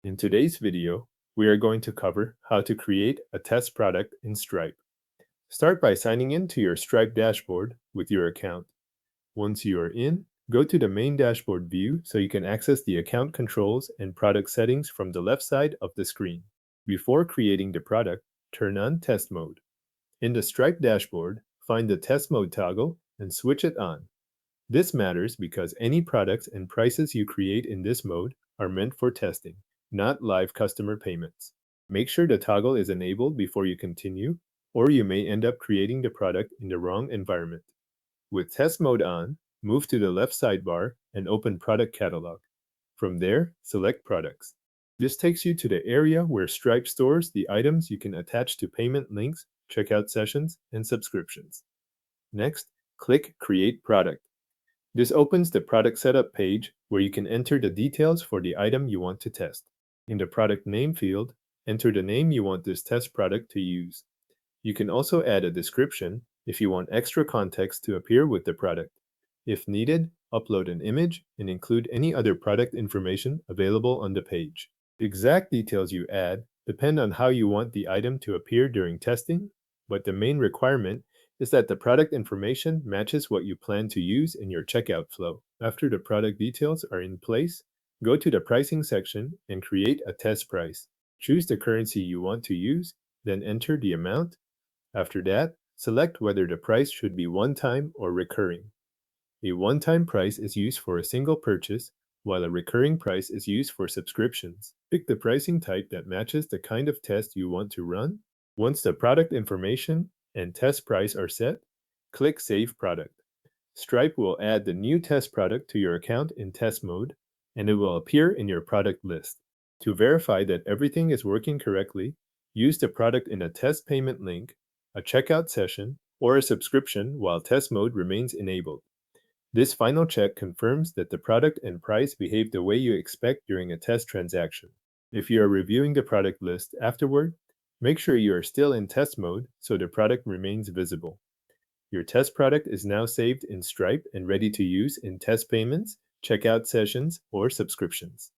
In today's video, we are going to cover how to create a test product in Stripe. Start by signing in to your Stripe dashboard with your account. Once you are in, go to the main dashboard view so you can access the account controls and product settings from the left side of the screen. Before creating the product, turn on Test Mode. In the Stripe dashboard, find the Test Mode toggle and switch it on. This matters because any products and prices you create in this mode are meant for testing, not live customer payments. Make sure the toggle is enabled before you continue, or you may end up creating the product in the wrong environment. With test mode on, move to the left sidebar and open Product Catalog. From there, select Products. This takes you to the area where Stripe stores the items you can attach to payment links, checkout sessions, and subscriptions. Next, click Create Product. This opens the product setup page where you can enter the details for the item you want to test. In the product name field, enter the name you want this test product to use. You can also add a description if you want extra context to appear with the product. If needed, upload an image and include any other product information available on the page. The exact details you add depend on how you want the item to appear during testing, but the main requirement is that the product information matches what you plan to use in your checkout flow. After the product details are in place, go to the pricing section and create a test price. Choose the currency you want to use, then enter the amount. After that, select whether the price should be one-time or recurring. A one-time price is used for a single purchase, while a recurring price is used for subscriptions. Pick the pricing type that matches the kind of test you want to run. Once the product information and test price are set, click Save Product. Stripe will add the new test product to your account in test mode, and it will appear in your product list. To verify that everything is working correctly, use the product in a test payment link, a checkout session, or a subscription while test mode remains enabled. This final check confirms that the product and price behave the way you expect during a test transaction. If you are reviewing the product list afterward, make sure you are still in test mode so the product remains visible. Your test product is now saved in Stripe and ready to use in test payments, checkout sessions, or subscriptions.